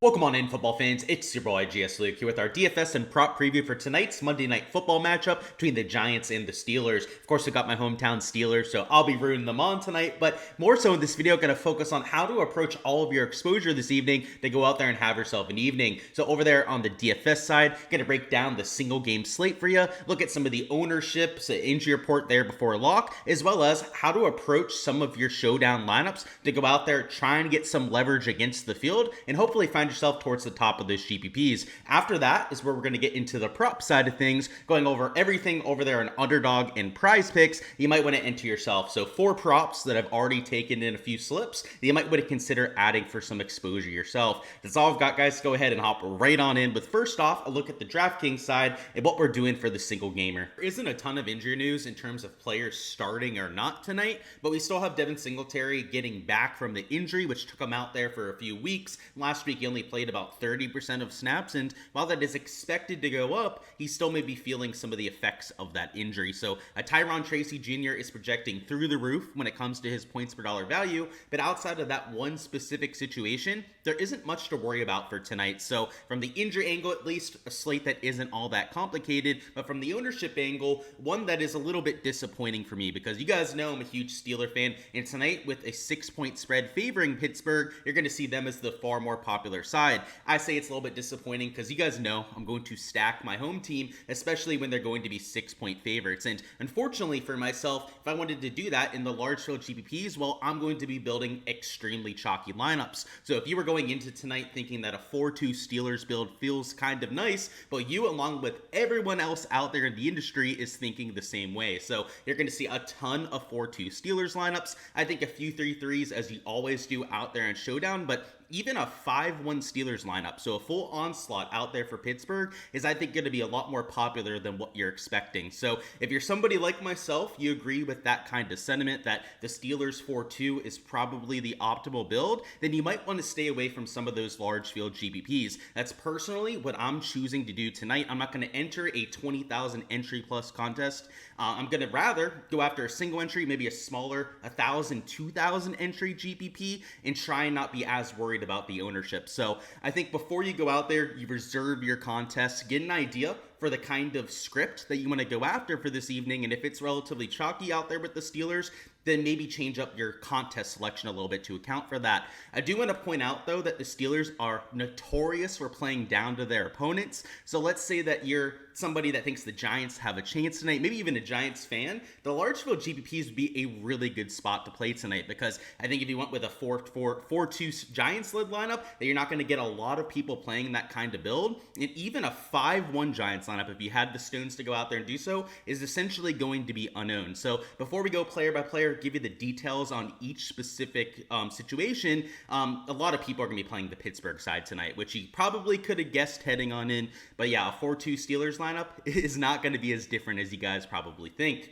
Welcome on in, football fans. It's your boy Gsluke here with our DFS and prop preview for tonight's Monday Night Football matchup between the Giants and the Steelers. Of course, I got my hometown Steelers, so I'll be rooting them on tonight. But more so in this video, going to focus on how to approach all of your exposure this evening to go out there and have yourself an evening. So over there on the DFS side, going to break down the single game slate for you, look at some of the ownerships, injury report there before lock, as well as how to approach some of your showdown lineups to go out there, try and get some leverage against the field, and hopefully find yourself towards the top of those GPPs. After that is where we're going to get into the prop side of things, going over everything over there on Underdog and Prize Picks you might want to enter yourself. So 4 props that I've already taken in a few slips that you might want to consider adding for some exposure yourself. That's all I've got, guys. Go ahead and hop right on in with, first off, a look at the Draftkings side and what we're doing for the single gamer. There isn't a ton of injury news in terms of players starting or not tonight, but we still have Devin Singletary getting back from the injury, which took him out there for a few weeks. Last week he only played about 30% of snaps, and while that is expected to go up, he still may be feeling some of the effects of that injury. So a Tyron Tracy Jr. is projecting through the roof when it comes to his points per dollar value, but outside of that one specific situation, there isn't much to worry about for tonight. So from the injury angle, at least, a slate that isn't all that complicated, but from the ownership angle, one that is a little bit disappointing for me, because you guys know I'm a huge Steeler fan, and tonight with a 6-point spread favoring Pittsburgh, you're going to see them as the far more popular side. I say it's a little bit disappointing because you guys know I'm going to stack my home team, especially when they're going to be 6-point favorites. And unfortunately for myself, if I wanted to do that in the large field GPPs, well, I'm going to be building extremely chalky lineups. So if you were going into tonight thinking that a 4-2 Steelers build feels kind of nice, but you, along with everyone else out there in the industry, is thinking the same way. So you're going to see a ton of 4-2 Steelers lineups. I think a few 3-3s, as you always do out there in Showdown, but even a 5-1 Steelers lineup, so a full onslaught out there for Pittsburgh, is I think going to be a lot more popular than what you're expecting. So if you're somebody like myself, you agree with that kind of sentiment that the Steelers 4-2 is probably the optimal build, then you might want to stay away from some of those large field GPPs. That's personally what I'm choosing to do tonight. I'm not going to enter a 20,000 entry plus contest. I'm going to rather go after a single entry, maybe a smaller 1,000, 2,000 entry GPP, and try and not be as worried about the ownership. So I think before you go out there, you reserve your contest, get an idea for the kind of script that you want to go after for this evening, and if it's relatively chalky out there with the Steelers, then maybe change up your contest selection a little bit to account for that. I do want to point out, though, that the Steelers are notorious for playing down to their opponents. So let's say that you're somebody that thinks the Giants have a chance tonight, maybe even a Giants fan. The large field GPPs would be a really good spot to play tonight, because I think if you went with a 4-2 Giants-led lineup, that you're not going to get a lot of people playing that kind of build. And even a 5-1 Giants lineup, if you had the stones to go out there and do so, is essentially going to be unowned. So before we go player by player, give you the details on each specific situation, a lot of people are going to be playing the Pittsburgh side tonight, which you probably could have guessed heading on in. But yeah, a 4-2 Steelers lineup is not going to be as different as you guys probably think.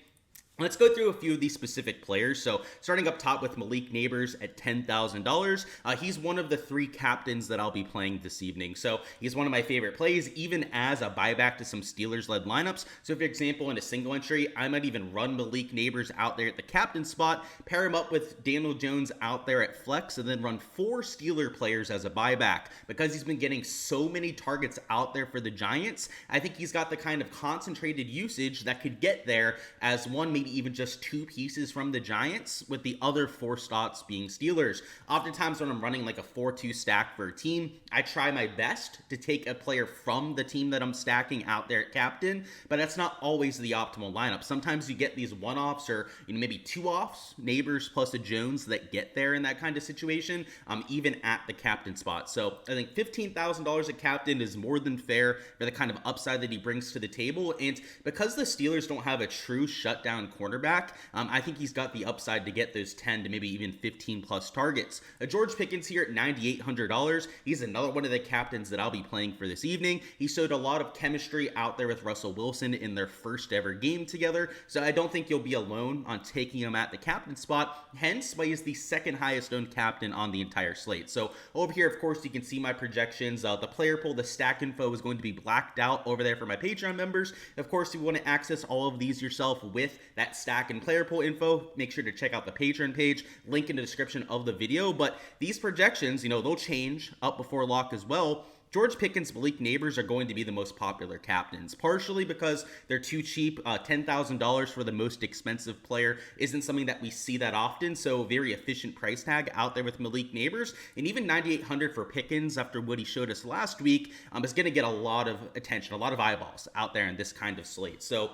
Let's go through a few of these specific players. So starting up top with Malik Neighbors at $10,000. He's one of the 3 captains that I'll be playing this evening. So he's one of my favorite plays, even as a buyback to some Steelers-led lineups. So for example, in a single entry, I might even run Malik Neighbors out there at the captain spot, pair him up with Daniel Jones out there at flex, and then run 4 Steeler players as a buyback. Because he's been getting so many targets out there for the Giants, I think he's got the kind of concentrated usage that could get there as one, maybe even just 2 pieces from the Giants, with the other 4 spots being Steelers. Oftentimes when I'm running like a 4-2 stack for a team, I try my best to take a player from the team that I'm stacking out there at captain, but that's not always the optimal lineup. Sometimes you get these one-offs, or maybe 2-offs, Neighbors plus a Jones, that get there in that kind of situation, even at the captain spot. So I think $15,000 at captain is more than fair for the kind of upside that he brings to the table. And because the Steelers don't have a true shutdown cornerback, I think he's got the upside to get those 10 to maybe even 15 plus targets. George Pickens here at $9,800. He's another one of the captains that I'll be playing for this evening. He showed a lot of chemistry out there with Russell Wilson in their first ever game together, so I don't think you'll be alone on taking him at the captain spot, hence why he's the second highest owned captain on the entire slate. So over here, of course, you can see my projections. The player pool, the stack info is going to be blacked out over there for my Patreon members. Of course, if you want to access all of these yourself with that that stack and player pool info, make sure to check out the Patreon page, link in the description of the video. But these projections, they'll change up before lock as well. George Pickens, Malik Neighbors are going to be the most popular captains, partially because they're too cheap. $10,000 for the most expensive player isn't something that we see that often, so very efficient price tag out there with Malik Neighbors. And even $9,800 for Pickens after what he showed us last week is going to get a lot of attention, a lot of eyeballs out there in this kind of slate. So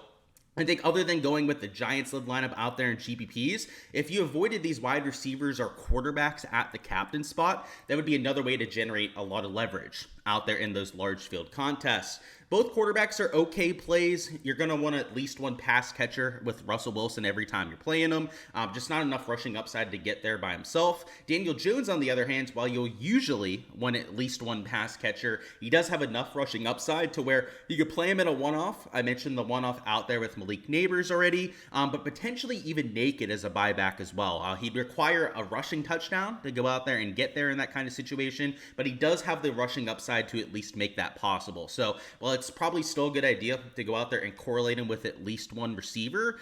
I think other than going with the Giants-led lineup out there in GPPs, if you avoided these wide receivers or quarterbacks at the captain spot, that would be another way to generate a lot of leverage out there in those large field contests. Both quarterbacks are okay plays. You're going to want at least one pass catcher with Russell Wilson every time you're playing him. Just not enough rushing upside to get there by himself. Daniel Jones, on the other hand, while you'll usually want at least one pass catcher, he does have enough rushing upside to where you could play him in a one-off. I mentioned the one-off out there with Malik Neighbors already, but potentially even naked as a buyback as well. He'd require a rushing touchdown to go out there and get there in that kind of situation, but he does have the rushing upside to at least make that possible. So, well, it's probably still a good idea to go out there and correlate him with at least one receiver.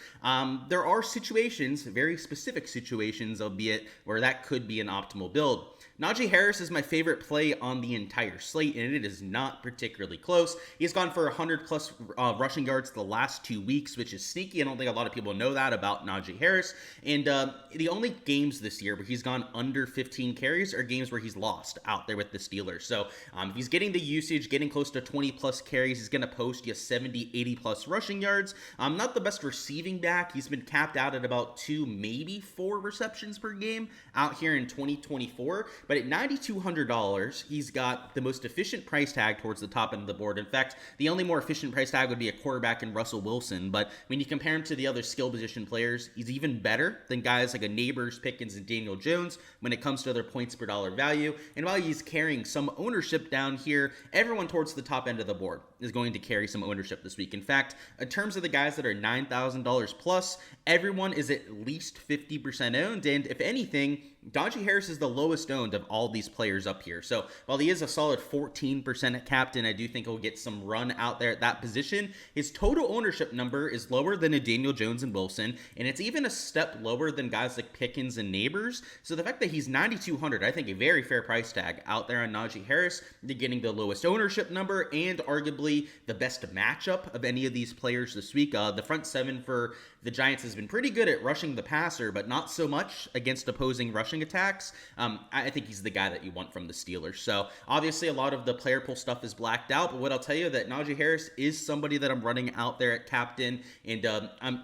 There are situations, very specific situations, albeit, where that could be an optimal build. Najee Harris is my favorite play on the entire slate, and it is not particularly close. He's gone for 100-plus rushing yards the last 2 weeks, which is sneaky. I don't think a lot of people know that about Najee Harris. And the only games this year where he's gone under 15 carries are games where he's lost out there with the Steelers. So if he's getting the usage, getting close to 20-plus carries, he's going to post you 70, 80-plus rushing yards. Not the best receiving back. He's been capped out at about 2, maybe 4 receptions per game out here in 2024. But at $9,200, he's got the most efficient price tag towards the top end of the board. In fact, the only more efficient price tag would be a quarterback in Russell Wilson. But when you compare him to the other skill position players, he's even better than guys like a Neighbors, Pickens, and Daniel Jones when it comes to their points per dollar value. And while he's carrying some ownership down here, everyone towards the top end of the board is going to carry some ownership this week. In fact, in terms of the guys that are $9,000 plus, everyone is at least 50% owned. And if anything, Najee Harris is the lowest owned of all these players up here. So while he is a solid 14% at captain, I do think he'll get some run out there at that position. His total ownership number is lower than a Daniel Jones and Wilson, and it's even a step lower than guys like Pickens and Neighbors. So the fact that he's $9,200, I think a very fair price tag out there on Najee Harris. They're getting the lowest ownership number and arguably the best matchup of any of these players this week. The front seven for the Giants has been pretty good at rushing the passer, but not so much against opposing rushing attacks. I think he's the guy that you want from the Steelers. So obviously a lot of the player pool stuff is blacked out, but what I'll tell you that Najee Harris is somebody that I'm running out there at captain, and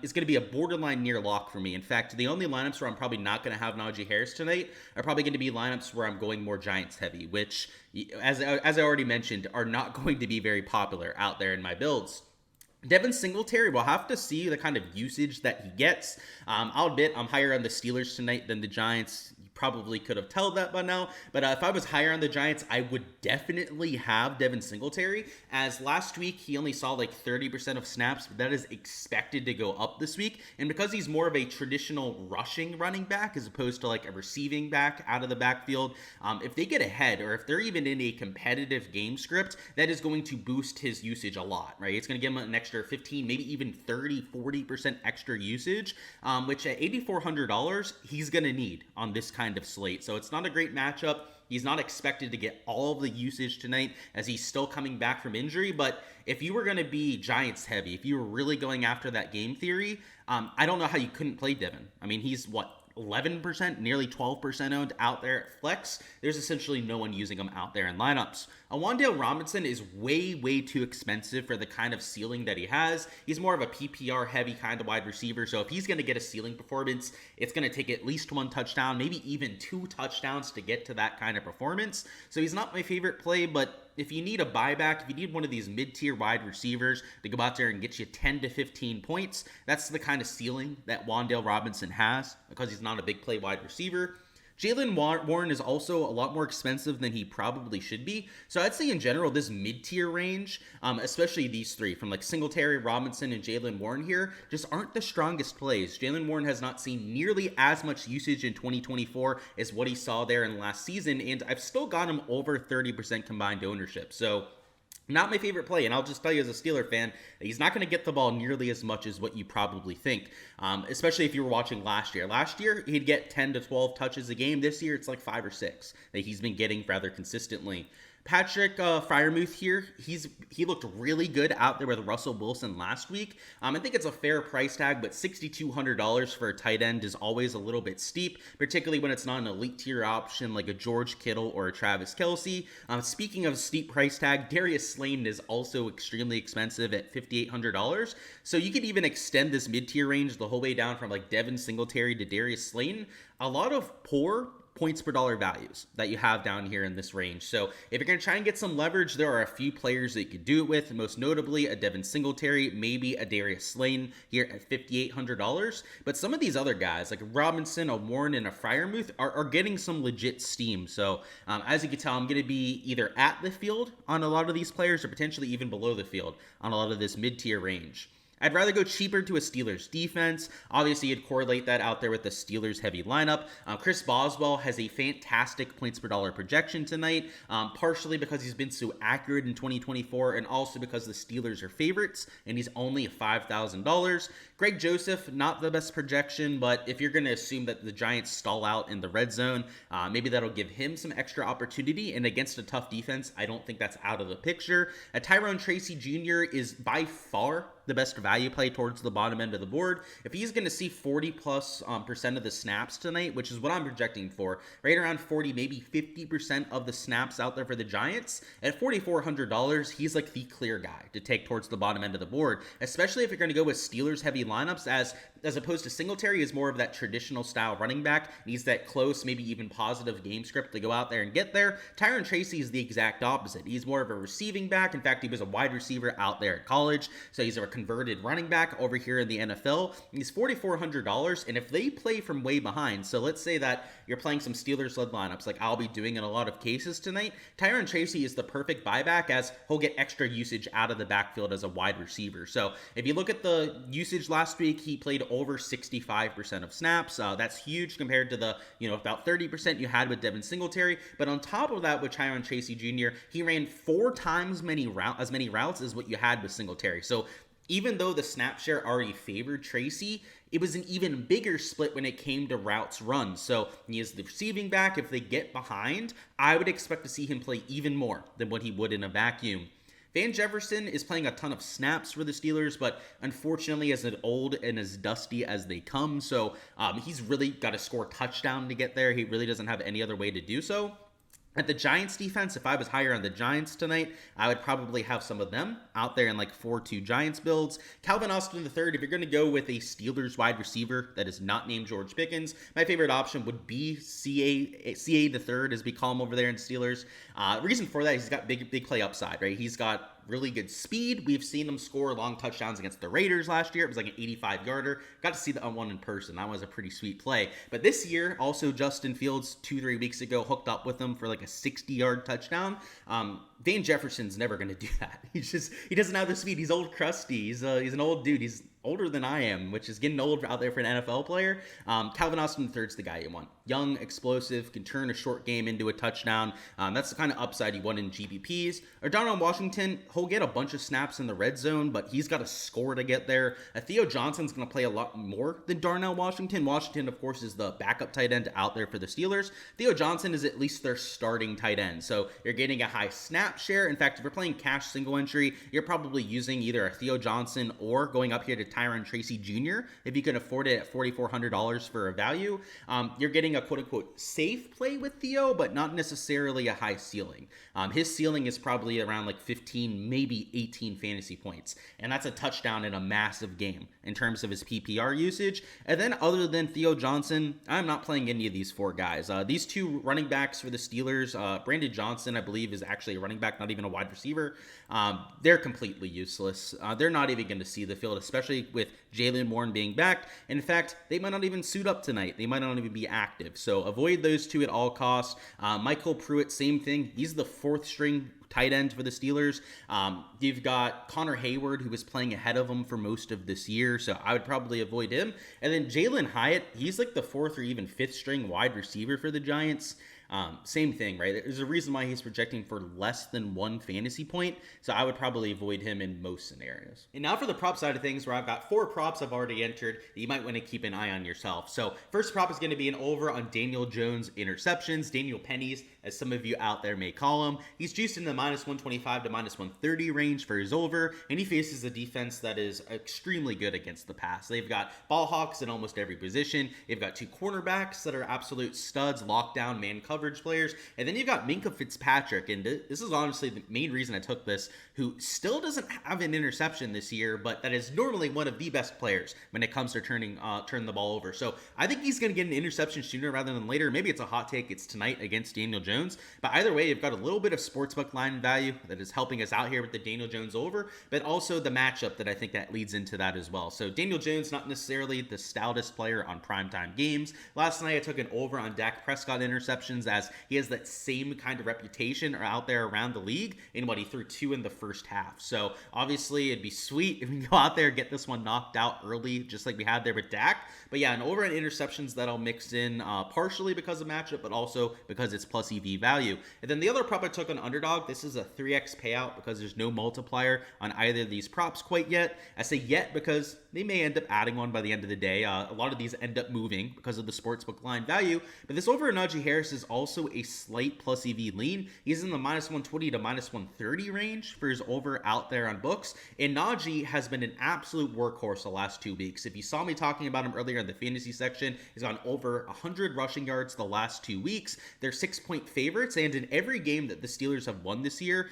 it's going to be a borderline near lock for me. In fact, the only lineups where I'm probably not going to have Najee Harris tonight are probably going to be lineups where I'm going more Giants heavy, which, as I already mentioned, are not going to be very popular out there in my builds. Devin Singletary, we'll have to see the kind of usage that he gets. I'll admit I'm higher on the Steelers tonight than the Giants. Probably could have told that by now, but if I was higher on the Giants, I would definitely have Devin Singletary, as last week he only saw like 30% of snaps, but that is expected to go up this week, and because he's more of a traditional rushing running back as opposed to like a receiving back out of the backfield, if they get ahead or if they're even in a competitive game script, that is going to boost his usage a lot, right? It's going to give him an extra 15, maybe even 30, 40% extra usage, which at $8,400, he's going to need on this kind of slate. So it's not a great matchup. He's not expected to get all of the usage tonight as he's still coming back from injury. But if you were going to be Giants heavy, if you were really going after that game theory, I don't know how you couldn't play Devin. I mean, he's 11%, nearly 12% owned out there at flex. There's essentially no one using him out there in lineups. Wan'Dale Robinson is way too expensive for the kind of ceiling that he has. He's more of a PPR heavy kind of wide receiver. So if he's going to get a ceiling performance, it's going to take at least one touchdown, maybe even 2 touchdowns to get to that kind of performance. So he's not my favorite play, but if you need a buyback, if you need one of these mid-tier wide receivers to go out there and get you 10 to 15 points, that's the kind of ceiling that Wan'Dale Robinson has because he's not a big play wide receiver. Jaylen Warren is also a lot more expensive than he probably should be. So I'd say in general, this mid-tier range, especially these three, from like Singletary, Robinson, and Jaylen Warren here, just aren't the strongest plays. Jaylen Warren has not seen nearly as much usage in 2024 as what he saw there in last season, and I've still got him over 30% combined ownership. So Not my favorite play, and I'll just tell you as a Steeler fan, he's not going to get the ball nearly as much as what you probably think, especially if you were watching last year. Last year, he'd get 10 to 12 touches a game. This year, it's like 5 or 6 that he's been getting rather consistently. Patrick Freiermuth here, he looked really good out there with Russell Wilson last week. I think it's a fair price tag, but $6,200 for a tight end is always a little bit steep, particularly when it's not an elite tier option like a George Kittle or a Travis Kelce. Speaking of steep price tag, Darius Slayton is also extremely expensive at $5,800. So you could even extend this mid-tier range the whole way down from like Devin Singletary to Darius Slayton. A lot of poor points per dollar values that you have down here in this range. So if you're going to try and get some leverage, there are a few players that you could do it with, most notably a Devin Singletary, maybe a Darius Slayton here at $5,800. But some of these other guys like Robinson, a Warren, and a Freiermuth are getting some legit steam. So as you can tell, I'm going to be either at the field on a lot of these players or potentially even below the field on a lot of this mid-tier range. I'd rather go cheaper to a Steelers defense. Obviously, you'd correlate that out there with the Steelers heavy lineup. Chris Boswell has a fantastic points per dollar projection tonight, partially because he's been so accurate in 2024 and also because the Steelers are favorites and he's only $5,000. Greg Joseph, not the best projection, but if you're going to assume that the Giants stall out in the red zone, maybe that'll give him some extra opportunity. And against a tough defense, I don't think that's out of the picture. Tyrone Tracy Jr. is by far the best value play towards the bottom end of the board. If he's going to see 40+% of the snaps tonight, which is what I'm projecting for, right around 40, maybe 50% of the snaps out there for the Giants, at $4,400, he's like the clear guy to take towards the bottom end of the board, especially if you're going to go with Steelers heavy lineups as opposed to Singletary is more of that traditional style running back. Needs that close, maybe even positive game script to go out there and get there. Tyrone Tracy is the exact opposite. He's more of a receiving back. In fact, he was a wide receiver out there at college, so he's a converted running back over here in the NFL. He's $4,400, and if they play from way behind, so let's say that you're playing some Steelers-led lineups like I'll be doing in a lot of cases tonight, Tyrone Tracy is the perfect buyback as he'll get extra usage out of the backfield as a wide receiver. So if you look at the usage last week, he played over 65% of snaps. That's huge compared to the about 30% you had with Devin Singletary. But on top of that, with Tyrone Tracy Jr., he ran 4 times as many routes as what you had with Singletary. So even though the snap share already favored Tracy, it was an even bigger split when it came to routes run. So he is the receiving back. If they get behind, I would expect to see him play even more than what he would in a vacuum. Van Jefferson is playing a ton of snaps for the Steelers, but unfortunately as old and as dusty as they come. So he's really got to score a touchdown to get there. He really doesn't have any other way to do so. At the Giants defense, if I was higher on the Giants tonight, I would probably have some of them out there in like 4-2 Giants builds. Calvin Austin III, if you're going to go with a Steelers wide receiver that is not named George Pickens, my favorite option would be CA III, as we call him over there in Steelers. Reason for that, he's got big play upside, right? He's got really good speed. We've seen him score long touchdowns against the Raiders last year. It was like an 85-yarder. Got to see that one in person. That was a pretty sweet play. But this year, also Justin Fields 2-3 weeks ago hooked up with him for like a 60-yard touchdown. Van Jefferson's never going to do that. He doesn't have the speed. He's old crusty. He's an old dude. He's older than I am, which is getting old out there for an NFL player. Calvin Austin III's the guy you want. Young, explosive, can turn a short game into a touchdown. That's the kind of upside you want in GPPs. Or Darnell Washington, he'll get a bunch of snaps in the red zone, but he's got to score to get there. Theo Johnson's going to play a lot more than Darnell Washington. Washington, of course, is the backup tight end out there for the Steelers. Theo Johnson is at least their starting tight end, so you're getting a high snap share. In fact, if you're playing cash single entry, you're probably using either a Theo Johnson or going up here to Tyrone Tracy Jr. if you can afford it at $4,400 for a value. You're getting a quote-unquote safe play with Theo, but not necessarily a high ceiling. His ceiling is probably around like 15, maybe 18 fantasy points, and that's a touchdown in a massive game in terms of his PPR usage. And then other than Theo Johnson, I'm not playing any of these 4 guys. These 2 running backs for the Steelers, Brandon Johnson, I believe, is actually a running back, not even a wide receiver. They're completely useless. They're not even going to see the field, especially with Jalen Warren being back. In fact, they might not even suit up tonight. They might not even be active. So avoid those 2 at all costs. Michael Pruitt, same thing. He's the 4th string tight end for the Steelers. You've got Connor Hayward, who was playing ahead of him for most of this year, so I would probably avoid him. And then Jalen Hyatt, he's like the 4th or even 5th string wide receiver for the Giants. Same thing, right? There's a reason why he's projecting for less than 1 fantasy point, so I would probably avoid him in most scenarios. And now for the prop side of things, where I've got 4 props I've already entered that you might want to keep an eye on yourself. So first prop is going to be an over on Daniel Jones interceptions, Daniel Pennies, as some of you out there may call him. He's juiced in the -125 to -130 range for his over, and he faces a defense that is extremely good against the pass. They've got ball hawks in almost every position. They've got 2 cornerbacks that are absolute studs, lockdown man coverage players, and then you've got Minkah Fitzpatrick, and this is honestly the main reason I took this, who still doesn't have an interception this year, but that is normally one of the best players when it comes to turn the ball over. So I think he's going to get an interception sooner rather than later. Maybe it's a hot take, it's tonight against Daniel Jones, but either way, you've got a little bit of sportsbook line value that is helping us out here with the Daniel Jones over, but also the matchup that I think that leads into that as well. So Daniel Jones, not necessarily the stoutest player on primetime games. Last night I took an over on Dak Prescott interceptions, as he has that same kind of reputation out there around the league in what he threw 2 in the first half. So obviously it'd be sweet if we go out there, get this one knocked out early, just like we had there with Dak. But yeah, an over on interceptions that I'll mix in partially because of matchup, but also because it's plus EV value. And then the other prop I took on Underdog, this is a 3x payout because there's no multiplier on either of these props quite yet. I say yet because they may end up adding one by the end of the day. A lot of these end up moving because of the sportsbook line value, but this over on Najee Harris is also a slight plus EV lean. He's in the -120 to -130 range for his over out there on books, and Najee has been an absolute workhorse the last 2 weeks. If you saw me talking about him earlier in the fantasy section, he's gone over 100 rushing yards the last 2 weeks. They're 6-point favorites, and in every game that the Steelers have won this year,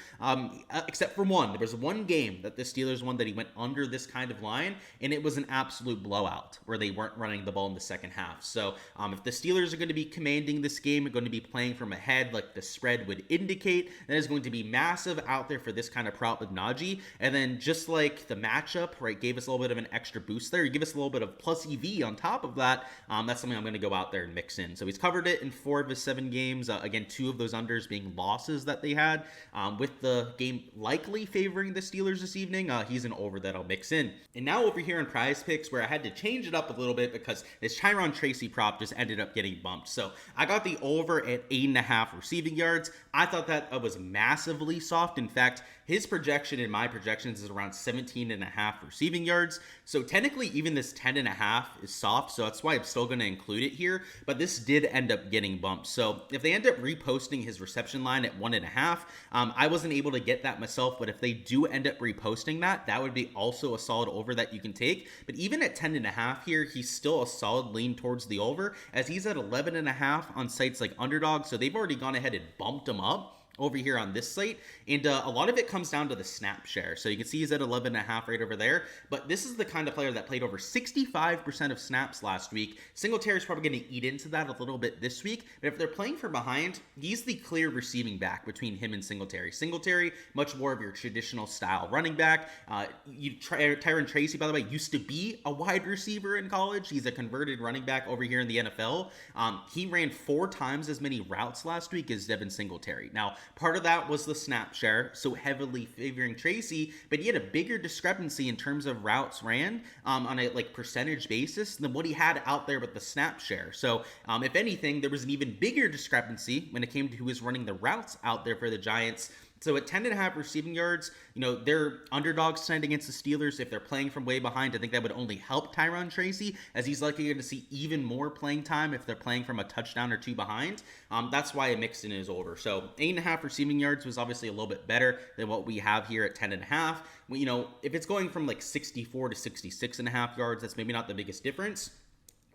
except for one, there was one game that the Steelers won that he went under this kind of line, and it was an absolute blowout where they weren't running the ball in the second half. So if the Steelers are going to be commanding this game, are going to be playing from ahead like the spread would indicate, that is going to be massive out there for this kind of prop with Najee. And then just like the matchup, right, gave us a little bit of an extra boost there, you give us a little bit of plus EV on top of that. That's something I'm going to go out there and mix in. So he's covered it in 4 of his 7 games. Again, 2 of those unders being losses that they had. With the game likely favoring the Steelers this evening, he's an over that I'll mix in. And now over here in Prize Picks, where I had to change it up a little bit because this Tyron Tracy prop just ended up getting bumped. So I got the over at 8.5 receiving yards. I thought that was massively soft. In fact, his projection in my projections is around 17.5 receiving yards. So technically, even this 10.5 is soft. So that's why I'm still going to include it here. But this did end up getting bumped. So if they end up reposting his reception line at 1.5, I wasn't able to get that myself. But if they do end up reposting that, that would be also a solid over that you can take. But even at 10.5 here, he's still a solid lean towards the over, as he's at 11.5 on sites like Underdog. So they've already gone ahead and bumped him up over here on this site, and a lot of it comes down to the snap share. So you can see he's at 11.5 right over there, but this is the kind of player that played over 65% of snaps last week. Singletary's probably going to eat into that a little bit this week, but if they're playing from behind, he's the clear receiving back between him and Singletary. Singletary, much more of your traditional style running back. Tyron Tracy, by the way, used to be a wide receiver in college. He's a converted running back over here in the NFL. He ran 4 times as many routes last week as Devin Singletary. Now, part of that was the snap share, so heavily favoring Tracy, but he had a bigger discrepancy in terms of routes ran on a percentage basis than what he had out there with the snap share. So if anything, there was an even bigger discrepancy when it came to who was running the routes out there for the Giants. So at 10.5 receiving yards, they're underdogs tonight against the Steelers. If they're playing from way behind, I think that would only help Tyron Tracy, as he's likely going to see even more playing time if they're playing from a touchdown or 2 behind. That's why I mixed in his over. So 8.5 receiving yards was obviously a little bit better than what we have here at 10.5. If it's going from 64 to 66.5 yards, that's maybe not the biggest difference.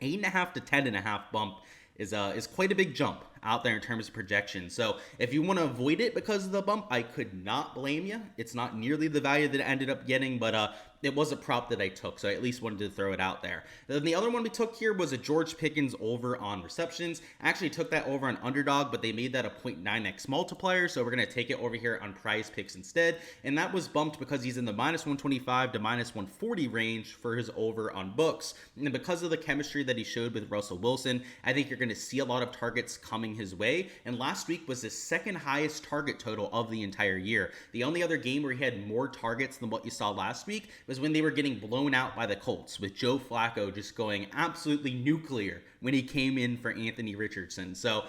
8.5 to 10.5 bump is quite a big jump out there in terms of projection. So if you want to avoid it because of the bump, I could not blame you. It's not nearly the value that it ended up getting, but it was a prop that I took, so I at least wanted to throw it out there. Then the other one we took here was a George Pickens over on receptions. I actually took that over on Underdog, but they made that a 0.9x multiplier, so we're going to take it over here on Prize Picks instead, and that was bumped because he's in the -125 to -140 range for his over on books. And because of the chemistry that he showed with Russell Wilson, I think you're going to see a lot of targets coming his way, and last week was his second highest target total of the entire year. The only other game where he had more targets than what you saw last week was when they were getting blown out by the Colts, with Joe Flacco just going absolutely nuclear when he came in for Anthony Richardson. So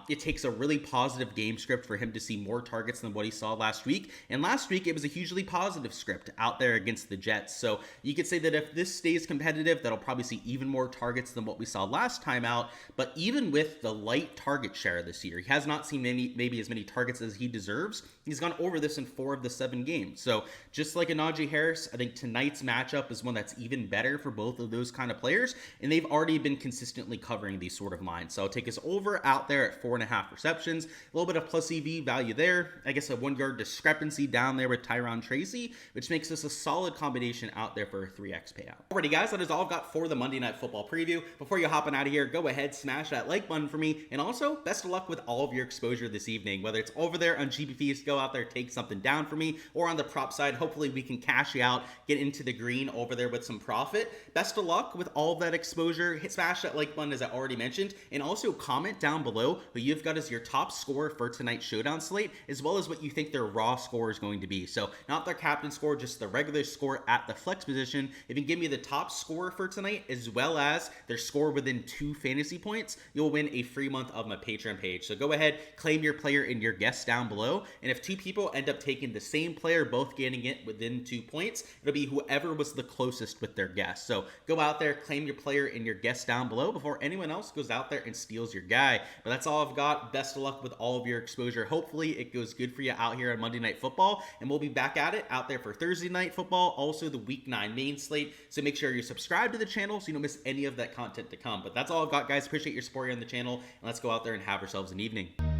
it takes a really positive game script for him to see more targets than what he saw last week. And last week, it was a hugely positive script out there against the Jets. So you could say that if this stays competitive, that'll probably see even more targets than what we saw last time out. But even with the light target share this year, he has not seen maybe as many targets as he deserves. He's gone over this in 4 of the 7 games. So just like a Najee Harris, I think tonight's matchup is one that's even better for both of those kind of players. And they've already been consistently covering these sort of lines. So I'll take his over out there at 4.5 receptions. A little bit of plus EV value there. I guess a 1-yard discrepancy down there with Tyron Tracy, which makes this a solid combination out there for a 3x payout. Alrighty guys, that is all I've got for the Monday Night Football preview. Before you hopping out of here, go ahead, smash that like button for me. And also, best of luck with all of your exposure this evening. Whether it's over there on GPPs, go out there, take something down for me, or on the prop side, hopefully we can cash you out, get into the green over there with some profit. Best of luck with all of that exposure. Smash that like button as I already mentioned, and also comment down below who you've got as your top scorer for tonight's Showdown slate, as well as what you think their raw score is going to be. So not their captain score, just the regular score at the flex position. If you can give me the top scorer for tonight, as well as their score within 2 fantasy points, you'll win a free month of my Patreon page. So go ahead, claim your player in your guess down below, and if 2 people end up taking the same player, both getting it within 2 points, it'll be whoever was the closest with their guess. So go out there, claim your player in your guess down below before anyone else goes out there and steals your guy. But that's all I've got. Best of luck with all of your exposure. Hopefully it goes good for you out here on Monday Night Football, and we'll be back at it out there for Thursday Night Football, also the Week 9 main slate. So make sure you're subscribed to the channel so you don't miss any of that content to come. But that's all I've got, guys. Appreciate your support here on the channel, and let's go out there and have ourselves an evening.